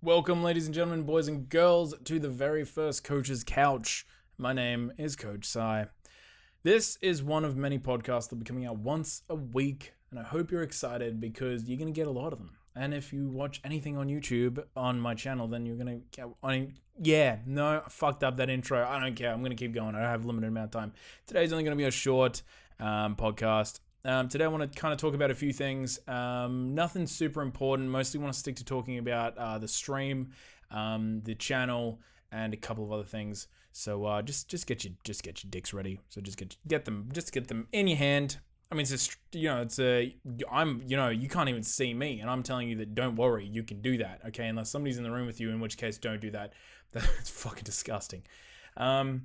Welcome, ladies and gentlemen, boys and girls, to the very first Coach's Couch. My name is CoachCy. This is one of many podcasts that will be coming out once a week, and I hope you're excited because you're going to get a lot of them. And if you watch anything on YouTube on my channel, then you're going to get... I fucked up that intro. I don't care. I'm going to keep going. I have a limited amount of time. Today's only going to be a short podcast. Today I want to kind of talk about a few things. Nothing super important. Mostly want to stick to talking about the stream, the channel, and a couple of other things. So just get your dicks ready. So get them in your hand. I mean, it's just, you can't even see me, and I'm telling you that don't worry, you can do that, okay? Unless somebody's in the room with you, in which case don't do that. That's fucking disgusting. I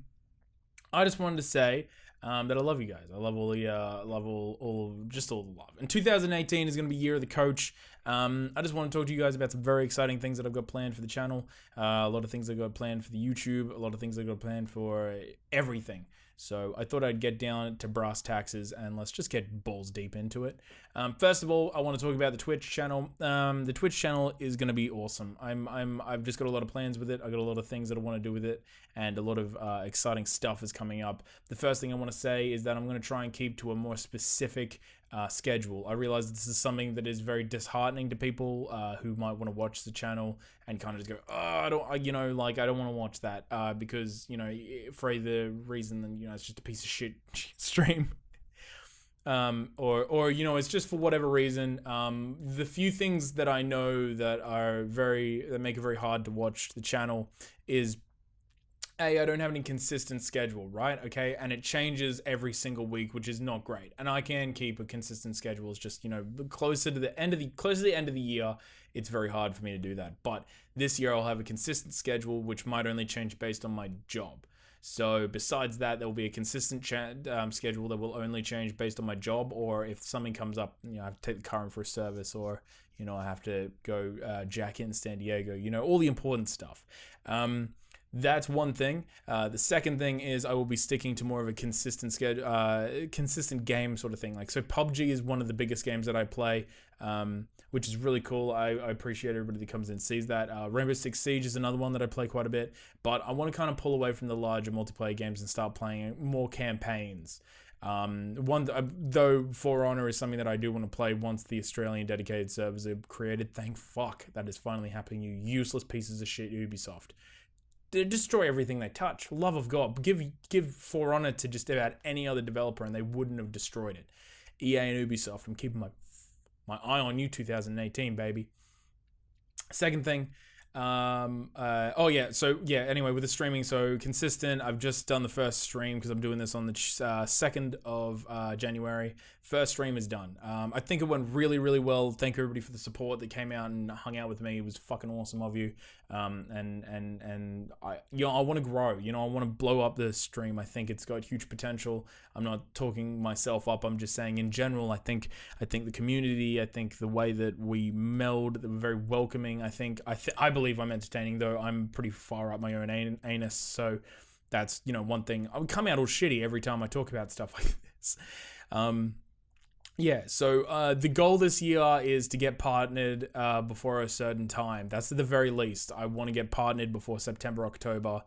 just wanted to say that I love you guys. I love all the all the love. And 2018 is going to be year of the coach. I just want to talk to you guys about some very exciting things that I've got planned for the channel. A lot of things I've got planned for the YouTube. A lot of things I've got planned for everything. So I thought I'd get down to brass taxes and let's just get balls deep into it. First of all, I want to talk about the Twitch channel. The Twitch channel is going to be awesome. I've just got a lot of plans with it. I got a lot of things that I want to do with it, and a lot of exciting stuff is coming up. The first thing I want to say is that I'm going to try and keep to a more specific schedule. I realize this is something that is very disheartening to people who might want to watch the channel and kind of just go, oh, I don't want to watch that because, for the reason that, it's just a piece of shit stream. Or it's just for whatever reason. The few things that I know that make it very hard to watch the channel is, I don't have any consistent schedule, right? Okay, and it changes every single week, which is not great. And I can keep a consistent schedule. It's just, closer to the end of the year, it's very hard for me to do that. But this year I'll have a consistent schedule, which might only change based on my job. So besides that, there will be a consistent schedule that will only change based on my job, or if something comes up, I have to take the car in for a service, or I have to go jack in San Diego. All the important stuff. That's one thing. The second thing is I will be sticking to more of a consistent schedule, consistent game sort of thing. So PUBG is one of the biggest games that I play, which is really cool. I appreciate everybody that comes in and sees that. Rainbow Six Siege is another one that I play quite a bit, but I want to kind of pull away from the larger multiplayer games and start playing more campaigns. Though For Honor is something that I do want to play once the Australian dedicated servers are created. Thank fuck that is finally happening, you useless pieces of shit, Ubisoft. They destroy everything they touch. Love of God. Give For Honor to just about any other developer and they wouldn't have destroyed it. EA and Ubisoft, I'm keeping my eye on you 2018, baby. Second thing, anyway, with the streaming, so consistent. I've just done the first stream because I'm doing this on the 2nd of January. First stream is done. I think it went really, really well. Thank everybody for the support that came out and hung out with me. It was fucking awesome of you. And I want to grow. I want to blow up the stream. I think it's got huge potential. I'm not talking myself up. I'm just saying in general. I think the community. I think the way that we meld, that we're very welcoming. I believe I'm entertaining, though I'm pretty far up my own anus. So that's one thing. I would come out all shitty every time I talk about stuff like this. So the goal this year is to get partnered before a certain time. That's at the very least. I want to get partnered before September, October.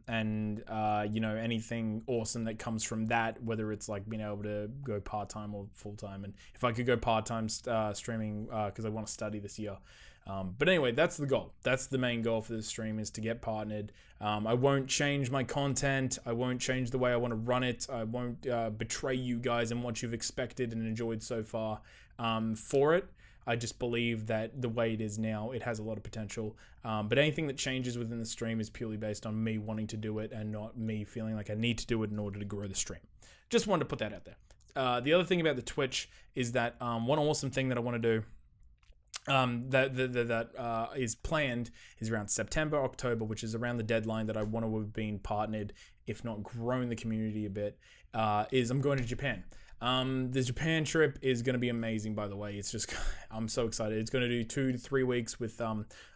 Anything awesome that comes from that, whether it's like being able to go part-time or full-time. And if I could go part-time streaming because I want to study this year. But anyway, that's the goal. That's the main goal for this stream, is to get partnered. I won't change my content. I won't change the way I want to run it. I won't betray you guys and what you've expected and enjoyed so far for it. I just believe that the way it is now, it has a lot of potential. But anything that changes within the stream is purely based on me wanting to do it and not me feeling like I need to do it in order to grow the stream. Just wanted to put that out there. The other thing about the Twitch is that one awesome thing that I want to do that is planned is around September, October, which is around the deadline that I want to have been partnered, if not grown the community a bit, is I'm going to Japan. The Japan trip is going to be amazing, by the way. It's just, I'm so excited. It's going to do 2 to 3 weeks with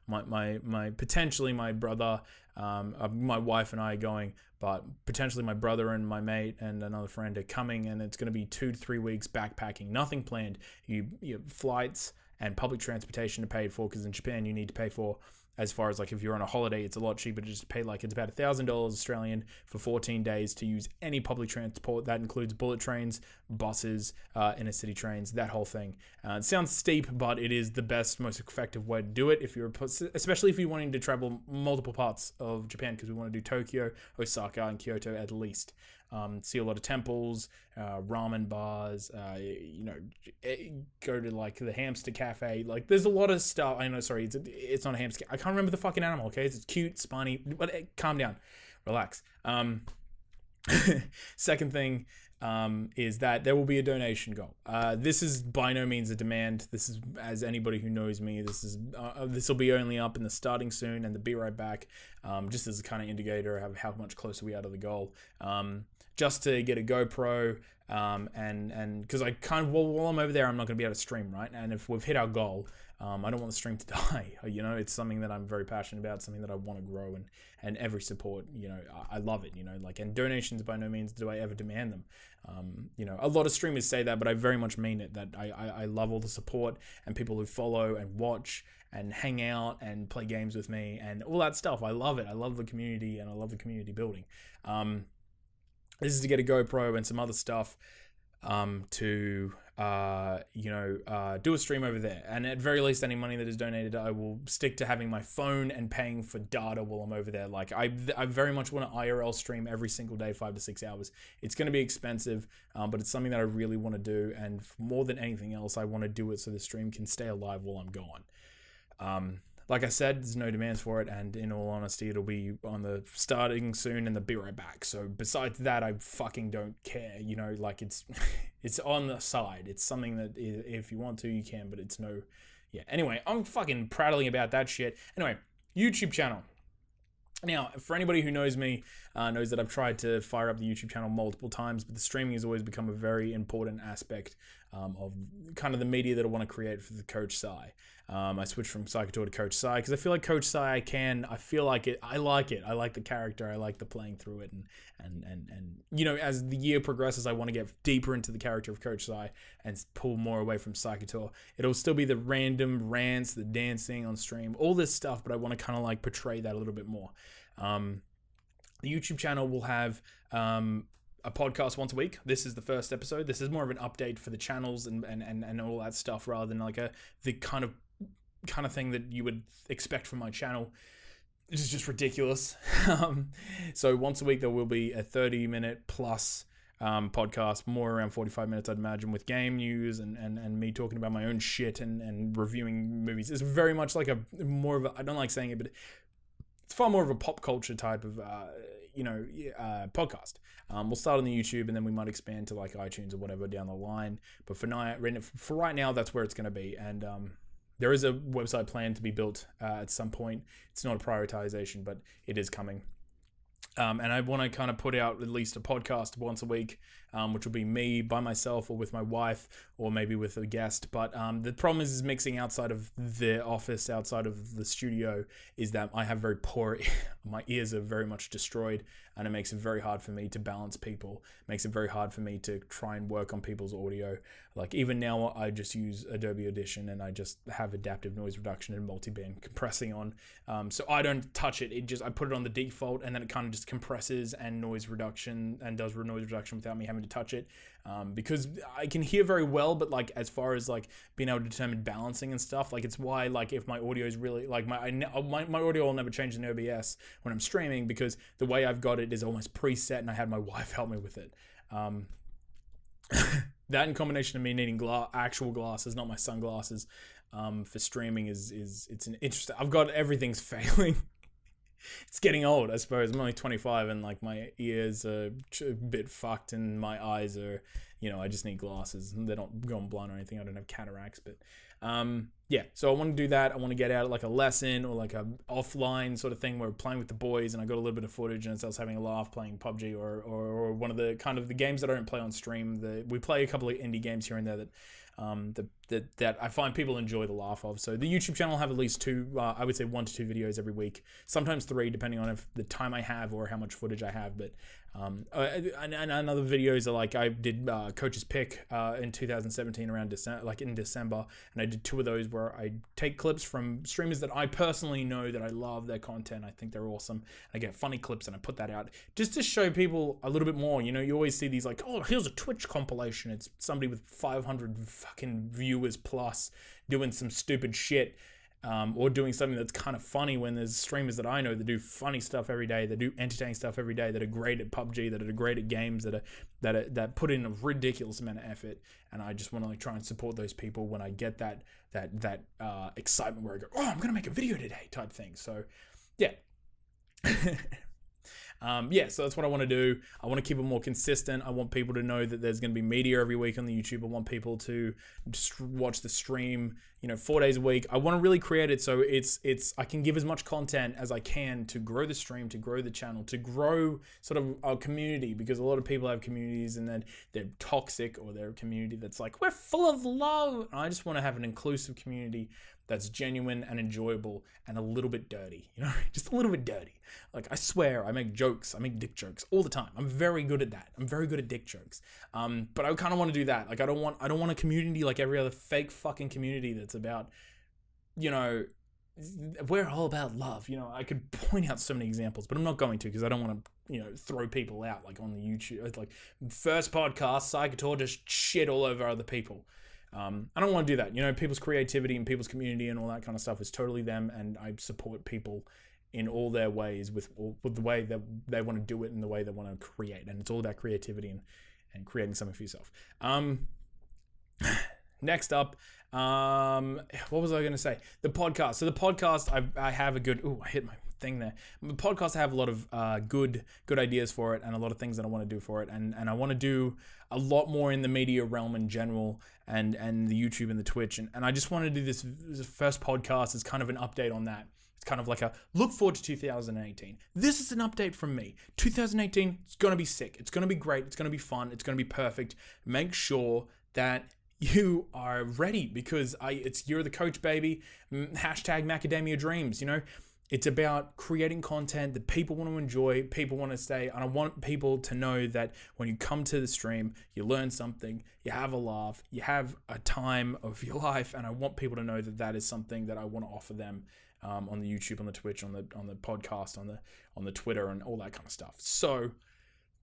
my potentially my brother, my wife and I are going, but potentially my brother and my mate and another friend are coming, and it's going to be 2 to 3 weeks backpacking, nothing planned. You flights and public transportation to pay for, because in Japan you need to pay for, as far as like if you're on a holiday, it's a lot cheaper to just pay like it's about $1,000 Australian for 14 days to use any public transport. That includes bullet trains, buses, inner city trains, that whole thing. It sounds steep, but it is the best, most effective way to do it if you're, especially if you're wanting to travel multiple parts of Japan, because we want to do Tokyo, Osaka, and Kyoto at least. See a lot of temples, ramen bars, go to like the hamster cafe. Like there's a lot of stuff. I know, sorry, it's not a hamster. I can't remember the fucking animal. Okay, it's cute, spiny, but calm down, relax. Second thing is that there will be a donation goal. This is by no means a demand. This is, as anybody who knows me, this will be only up in the starting soon and the be right back, just as a kind of indicator of how much closer we are to the goal. Just to get a GoPro, and because I kind of, while I'm over there, I'm not going to be able to stream, right? And if we've hit our goal, I don't want the stream to die. You know, it's something that I'm very passionate about, something that I want to grow, and every support, you know, I love it, you know, like, and donations, by no means do I ever demand them. You know, a lot of streamers say that, but I very much mean it, that I love all the support and people who follow and watch and hang out and play games with me and all that stuff. I love it. I love the community, and I love the community building. This is to get a GoPro and some other stuff to do a stream over there. And at very least, any money that is donated, I will stick to having my phone and paying for data while I'm over there. Like I very much want to IRL stream every single day, 5 to 6 hours. It's going to be expensive, but it's something that I really want to do. And more than anything else, I want to do it so the stream can stay alive while I'm gone. Like I said, there's no demands for it, and in all honesty, it'll be on the starting soon and the be right back. So besides that, I fucking don't care. You know, like it's on the side. It's something that if you want to, you can, but it's no, yeah. Anyway, I'm fucking prattling about that shit. Anyway, YouTube channel. Now, for anybody who knows me, knows that I've tried to fire up the YouTube channel multiple times, but the streaming has always become a very important aspect of kind of the media that I want to create for the CoachCy. I switched from CyCouture to CoachCy because I feel like CoachCy I feel like it. I like it. I like the character. I like the playing through it. And you know, as the year progresses, I want to get deeper into the character of CoachCy and pull more away from CyCouture. It'll still be the random rants, the dancing on stream, all this stuff, but I want to kind of like portray that a little bit more. The YouTube channel will have a podcast once a week. This is the first episode. This is more of an update for the channels and all that stuff, rather than like the kind of thing that you would expect from my channel. This is just ridiculous. So once a week there will be a 30-minute plus podcast, more around 45 minutes, I'd imagine, with game news and me talking about my own shit and reviewing movies. It's very much like I don't like saying it, but it's far more of a pop culture type of podcast. We'll start on the YouTube, and then we might expand to like iTunes or whatever down the line. But for right now, that's where it's going to be. And there is a website plan to be built at some point. It's not a prioritization, but it is coming. And I want to kind of put out at least a podcast once a week, which will be me by myself or with my wife or maybe with a guest. But the problem is mixing outside of the office, outside of the studio, is that I have very poor, my ears are very much destroyed, and it makes it very hard for me to balance people. It makes it very hard for me to try and work on people's audio. Like even now I just use Adobe Audition and I just have adaptive noise reduction and multi-band compressing on. So I don't touch it. I put it on the default, and then it kind of just compresses and noise reduction and does noise reduction without me having to touch it. Because I can hear very well, but like as far as like being able to determine balancing and stuff, like it's why like if my audio is really like my audio will never change in OBS when I'm streaming, because the way I've got it is almost preset, and I had my wife help me with it. That in combination of me needing actual glasses, not my sunglasses, for streaming it's an interesting. I've got everything's failing. It's getting old, I suppose. I'm only 25, and like my ears are a bit fucked, and my eyes are, I just need glasses. They're not going blind or anything. I don't have cataracts, but yeah. So I want to do that. I want to get out like a lesson or like a offline sort of thing where we're playing with the boys, and I got a little bit of footage, and it's us having a laugh playing PUBG or one of the kind of the games that I don't play on stream. We play a couple of indie games here and there that that I find people enjoy the laugh of. So the YouTube channel will have at least two, I would say 1 to 2 videos every week, sometimes 3, depending on if the time I have or how much footage I have. But and other videos are like I did Coach's Pick in 2017 around December, like in December, and I did 2 of those where I take clips from streamers that I personally know that I love their content. I think they're awesome. I get funny clips and I put that out just to show people a little bit more. You know, you always see these like, oh, here's a Twitch compilation. It's somebody with 500 fucking viewers plus doing some stupid shit. Or doing something that's kind of funny, when there's streamers that I know that do funny stuff every day, that do entertaining stuff every day, that are great at PUBG, that are great at games, that put in a ridiculous amount of effort. And I just want to like try and support those people when I get that excitement where I go, oh, I'm gonna make a video today type thing. So yeah. So that's what I want to do. I want to keep it more consistent. I want people to know that there's going to be media every week on the YouTube. I want people to just watch the stream, 4 days a week. I want to really create it so I can give as much content as I can to grow the stream, to grow the channel, to grow sort of our community, because a lot of people have communities and then they're toxic, or they're a community that's like, we're full of love. And I just want to have an inclusive community that's genuine and enjoyable and a little bit dirty, just a little bit dirty. Like, I swear, I make jokes, I make dick jokes all the time. I'm very good at that. I'm very good at dick jokes. But I kind of want to do that. Like, I don't want a community like every other fake fucking community that's about, we're all about love. I could point out so many examples, but I'm not going to, because I don't want to, throw people out like on the YouTube. It's like, first podcast, Psychotor just shit all over other people. I don't want to do that. People's creativity and people's community and all that kind of stuff is totally them, and I support people in all their ways with the way that they want to do it and the way they want to create. And it's all about creativity and creating something for yourself. Next up, what was I going to say? The podcast. So the podcast, I have a good, I hit my thing there. The podcast, I have a lot of good ideas for it, and a lot of things that I want to do for it. And I want to do a lot more in the media realm in general, and the YouTube and the Twitch. And I just want to do this first podcast as kind of an update on that. It's kind of like a look forward to 2018. This is an update from me. 2018, it's going to be sick. It's going to be great. It's going to be fun. It's going to be perfect. Make sure that you are ready, because you're the coach, baby. Hashtag Macadamia Dreams, It's about creating content that people want to enjoy, people want to stay, and I want people to know that when you come to the stream, you learn something, you have a laugh, you have a time of your life, and I want people to know that that is something that I want to offer them on the YouTube, on the Twitch, on the podcast, on the Twitter, and all that kind of stuff. So,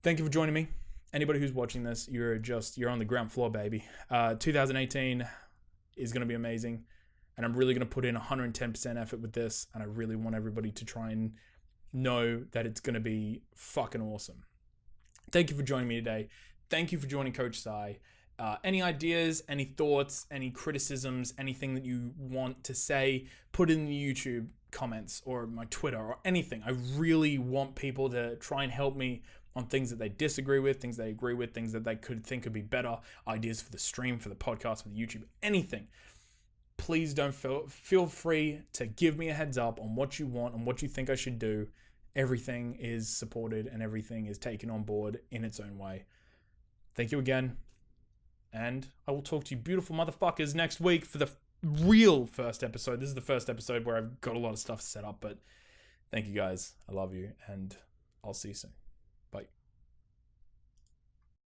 thank you for joining me. Anybody who's watching this, you're on the ground floor, baby. 2018 is going to be amazing. And I'm really going to put in 110% effort with this. And I really want everybody to try and know that it's going to be fucking awesome. Thank you for joining me today. Thank you for joining CoachCy. Any ideas, any thoughts, any criticisms, anything that you want to say, put in the YouTube comments or my Twitter or anything. I really want people to try and help me on things that they disagree with, things they agree with, things that they could think could be better, ideas for the stream, for the podcast, for the YouTube, anything. Please don't feel free to give me a heads up on what you want and what you think I should do. Everything is supported and everything is taken on board in its own way. Thank you again. And I will talk to you beautiful motherfuckers next week for the real first episode. This is the first episode where I've got a lot of stuff set up, but thank you guys. I love you, and I'll see you soon.